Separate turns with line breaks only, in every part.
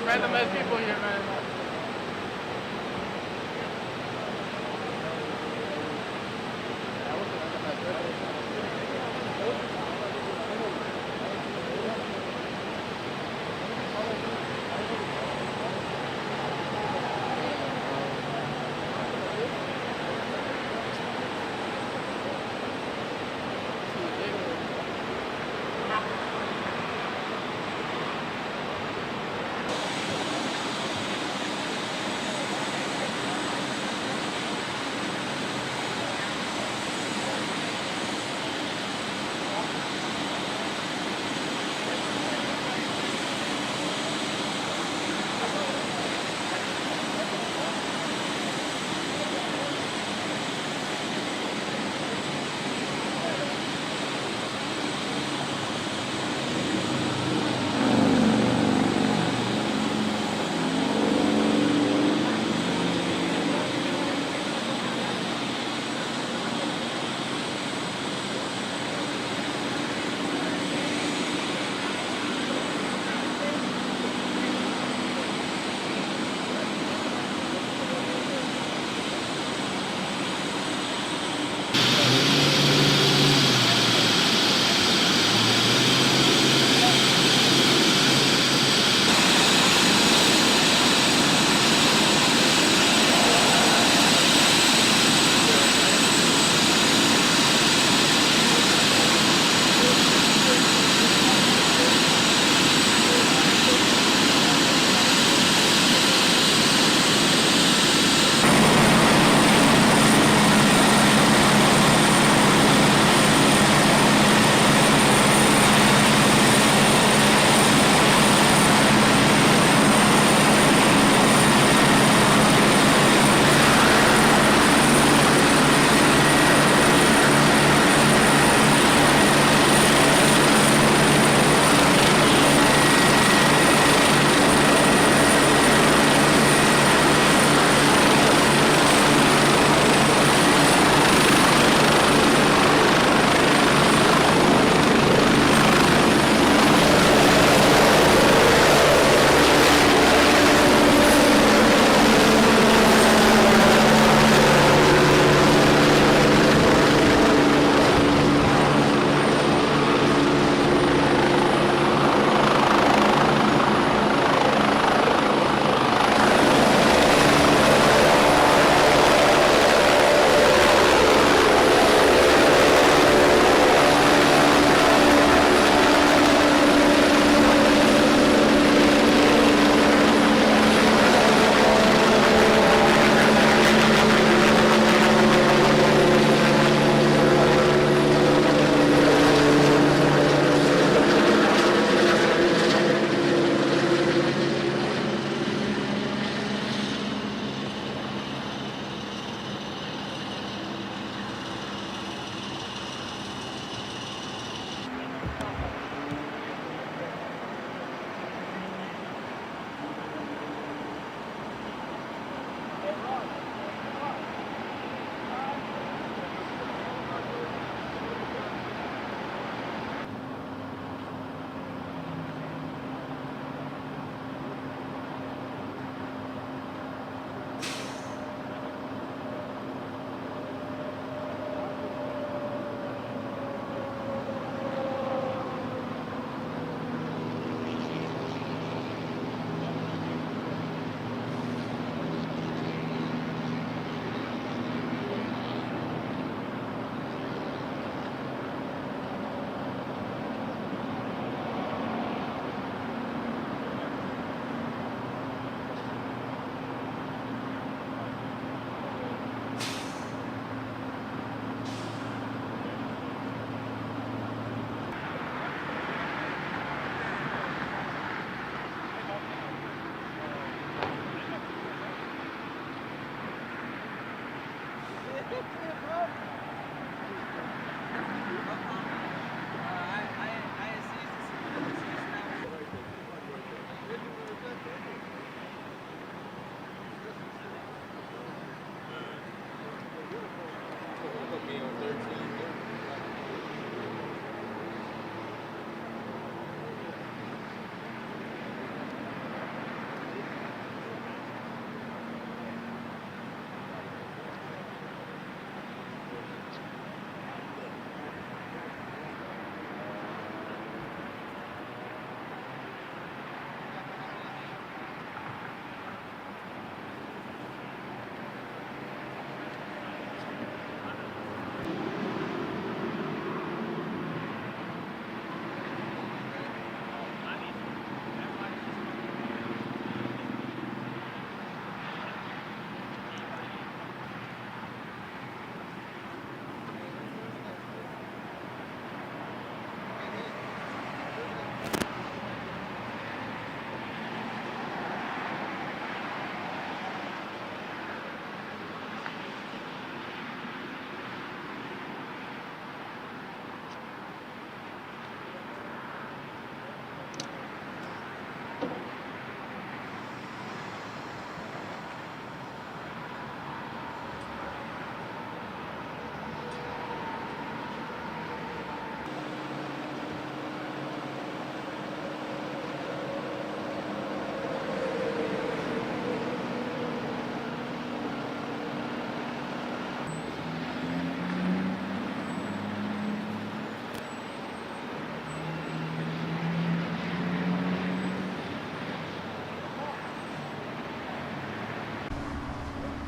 There's random ass people here, man.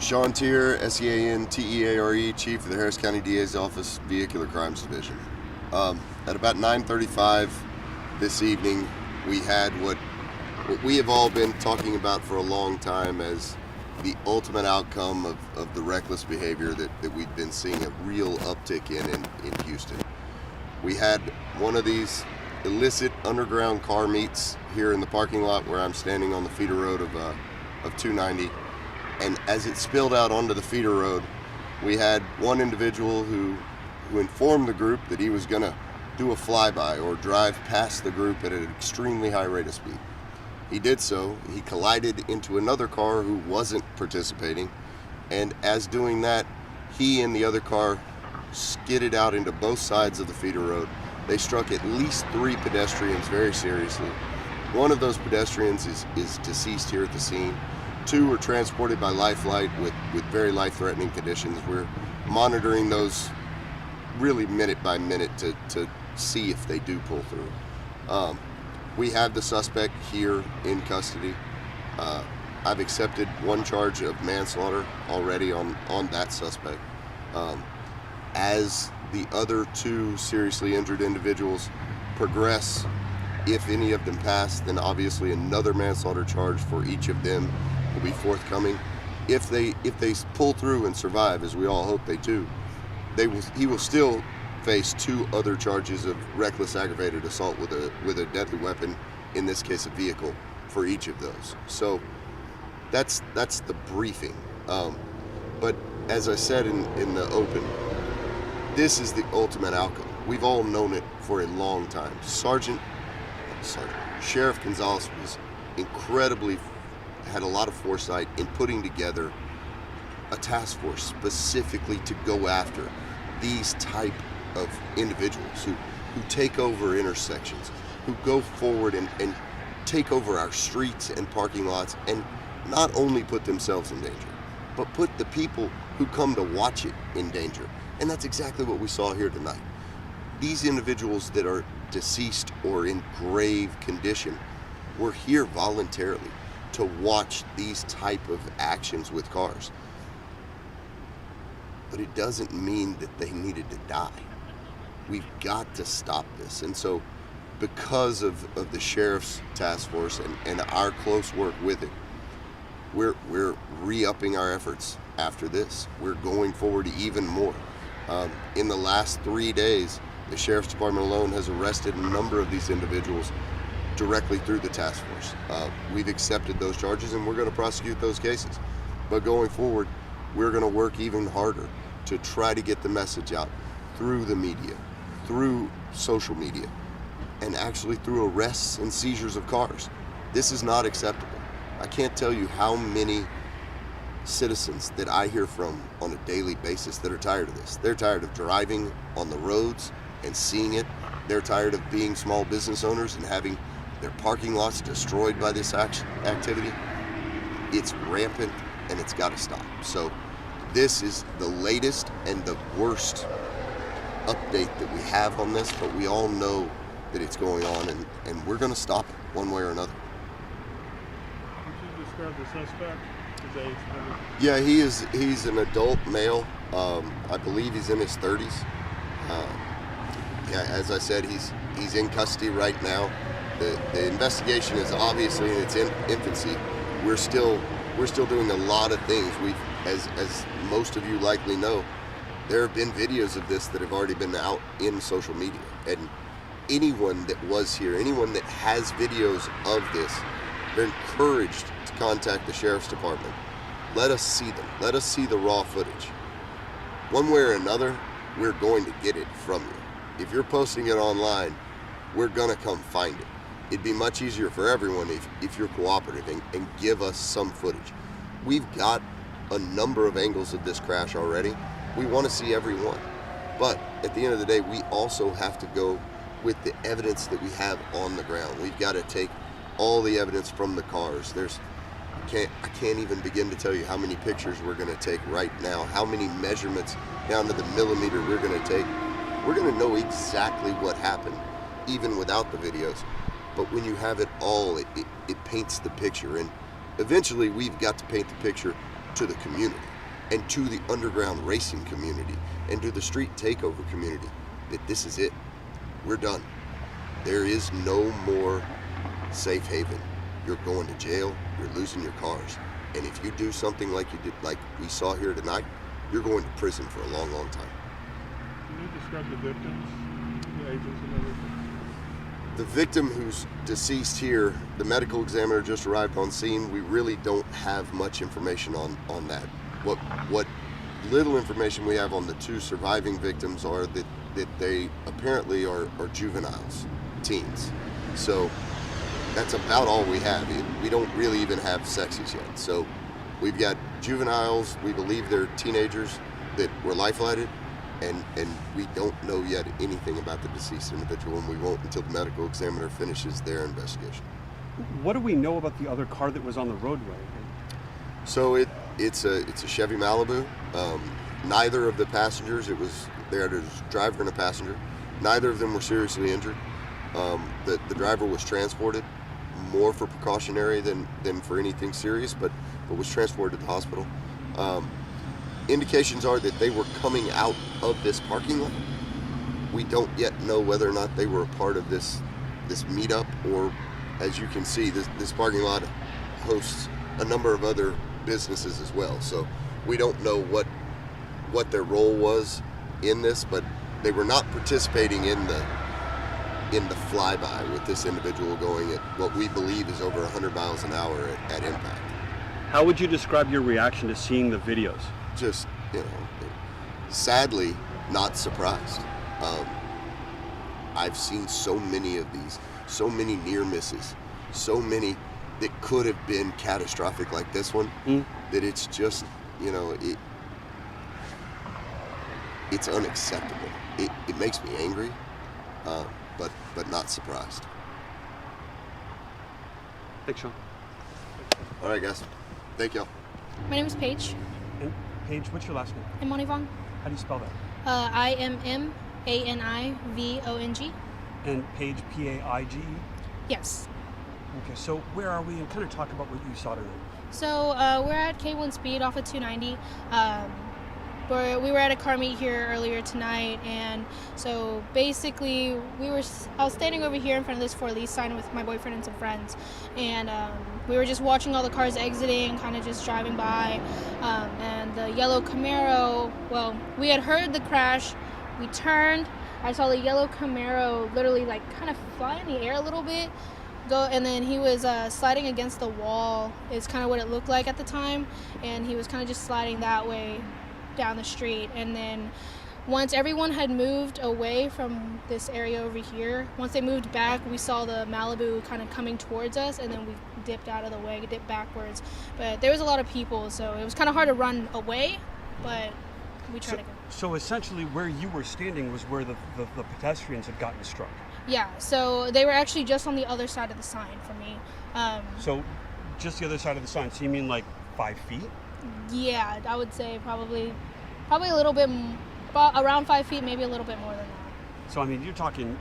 Sean Teare, Seanteare, Chief of the Harris County DA's Office, Vehicular Crimes Division. At about 9:35 this evening, we had what we have all been talking about for a long time as the ultimate outcome of the reckless behavior that we've been seeing a real uptick in Houston. We had one of these illicit underground car meets here in the parking lot where I'm standing on the feeder road of 290. And as it spilled out onto the feeder road, we had one individual who informed the group that he was going to do a flyby or drive past the group at an extremely high rate of speed. He did so. He collided into another car who wasn't participating, and as doing that, he and the other car skidded out into both sides of the feeder road. They struck at least 3 pedestrians very seriously. One of those pedestrians is deceased here at the scene. 2 were transported by Lifeline with very life-threatening conditions. We're monitoring those really minute by minute to see if they do pull through. We have the suspect here in custody. I've accepted 1 charge of manslaughter already on that suspect. As the other 2 seriously injured individuals progress, if any of them pass, then obviously another manslaughter charge for each of them will be forthcoming. If they pull through and survive, as we all hope they do, he will still face 2 other charges of reckless aggravated assault with a deadly weapon, in this case a vehicle, for each of those. So that's the briefing. But as I said in the open, this is the ultimate outcome. We've all known it for a long time. Sheriff Gonzalez was had a lot of foresight in putting together a task force specifically to go after these type of individuals who take over intersections, who go forward and take over our streets and parking lots, and not only put themselves in danger, but put the people who come to watch it in danger. And that's exactly what we saw here tonight. These individuals that are deceased or in grave condition were here voluntarily to watch these type of actions with cars. But it doesn't mean that they needed to die. We've got to stop this. And so because of the sheriff's task force and our close work with it, we're re-upping our efforts after this. We're going forward even more. In the last 3 days, the Sheriff's Department alone has arrested a number of these individuals directly through the task force. We've accepted those charges and we're going to prosecute those cases. But going forward, we're going to work even harder to try to get the message out through the media, through social media, and actually through arrests and seizures of cars. This is not acceptable. I can't tell you how many citizens that I hear from on a daily basis that are tired of this. They're tired of driving on the roads and seeing it. They're tired of being small business owners and having their parking lots destroyed by this activity. It's rampant and it's got to stop. So this is the latest and the worst update that we have on this, but we all know that it's going on, and we're going to stop it one way or another.
Could you describe the suspect? His age?
Yeah, he's an adult male. I believe he's in his 30s. Yeah, as I said, he's in custody right now. The investigation is obviously in its infancy. We're still doing a lot of things. As most of you likely know, there have been videos of this that have already been out in social media, and anyone that was here, anyone that has videos of this, they're encouraged to contact the sheriff's department. Let us see them. Let us see the raw footage. One way or another, we're going to get it from you. If you're posting it online, we're gonna come find it. It'd be much easier for everyone if you're cooperative and give us some footage. We've got a number of angles of this crash already. We want to see every one. But at the end of the day, we also have to go with the evidence that we have on the ground. We've got to take all the evidence from the cars. I can't even begin to tell you how many pictures we're going to take right now, how many measurements down to the millimeter we're going to take. We're going to know exactly what happened, even without the videos. But when you have it all, it paints the picture. And eventually we've got to paint the picture to the community and to the underground racing community and to the street takeover community that this is it. We're done. There is no more safe haven. You're going to jail, you're losing your cars. And if you do something like you did, like we saw here tonight, you're going to prison for a long, long time.
Can you describe the victims, the agents and everything?
The victim who's deceased here, the medical examiner just arrived on scene. We really don't have much information on that. What little information we have on the two surviving victims are that they apparently are juveniles, teens. So that's about all we have. We don't really even have sexes yet. So we've got juveniles, we believe they're teenagers that were life-flighted, and we don't know yet anything about the deceased individual, and we won't until the medical examiner finishes their investigation.
What do we know about the other car that was on the roadway?
So it's a Chevy Malibu. Neither of the passengers, there was a driver and a passenger. Neither of them were seriously injured. The driver was transported more for precautionary than for anything serious, but was transported to the hospital. Indications are that they were coming out of this parking lot. We don't yet know whether or not they were a part of this meetup, or, as you can see, this parking lot hosts a number of other businesses as well. So we don't know what their role was in this, but they were not participating in the flyby with this individual going at what we believe is over 100 miles an hour at impact.
How would you describe your reaction to seeing the videos?
Just, sadly, not surprised. I've seen so many of these, so many near misses, so many that could have been catastrophic like this one, that it's just, it's unacceptable. It makes me angry, but not surprised.
Thanks, Sean.
All right, guys. Thank y'all.
My name is Paige.
And Paige, what's your last name?
I'm Monivong.
How do you spell that?
IMMANIVONG.
And Paige, Paige?
Yes.
Okay, so where are we? And kind of talk about what you saw tonight.
So we're at K1 Speed off of 290. We were at a car meet here earlier tonight, and so basically I was standing over here in front of this for lease sign with my boyfriend and some friends, and we were just watching all the cars exiting, kind of just driving by, and the yellow Camaro, well, we had heard the crash, we turned, I saw the yellow Camaro literally like kind of fly in the air a little bit, and then he was sliding against the wall is kind of what it looked like at the time, and he was kind of just sliding that way. down the street. And then once everyone had moved away from this area over here, once they moved back, we saw the Malibu kind of coming towards us, and then we dipped out of the way, dipped backwards. But there was a lot of people, so it was kind of hard to run away, but we tried to go.
So essentially where you were standing was where the pedestrians had gotten struck.
Yeah, so they were actually just on the other side of the sign for me.
So just the other side of the sign, so you mean like 5 feet?
Yeah, I would say probably a little bit, around 5 feet, maybe a little bit more than that.
So I mean, you're talking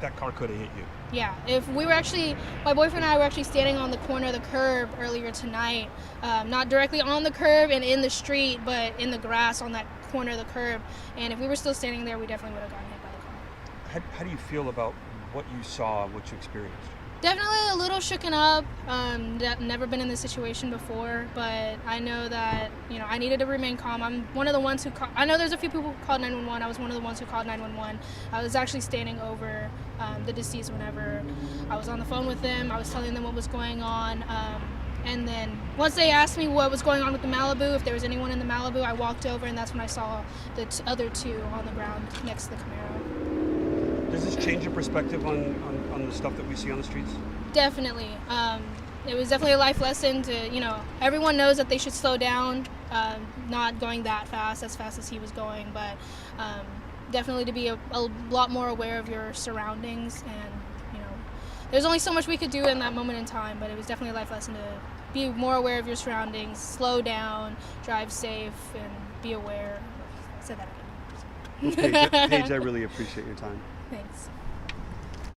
that car could have hit you.
Yeah, if we were actually, my boyfriend and I were actually standing on the corner of the curb earlier tonight, not directly on the curb and in the street, but in the grass on that corner of the curb. And if we were still standing there, we definitely would have gotten hit by the car.
How do you feel about what you saw, what you experienced?
Definitely a little shooken up. Never been in this situation before, but I know that, I needed to remain calm. I'm one of the ones who I know there's a few people who called 911. I was one of the ones who called 911. I was actually standing over the deceased whenever I was on the phone with them. I was telling them what was going on. And then once they asked me what was going on with the Malibu, if there was anyone in the Malibu, I walked over, and that's when I saw the other two on the ground next to the Camaro.
Does this change your perspective on the stuff that we see on the streets?
Definitely. It was definitely a life lesson to, everyone knows that they should slow down, not going that fast as he was going, but definitely to be a lot more aware of your surroundings. And, there's only so much we could do in that moment in time, but it was definitely a life lesson to be more aware of your surroundings, slow down, drive safe, and be aware. I said that again.
Paige, I really appreciate your time.
Thanks.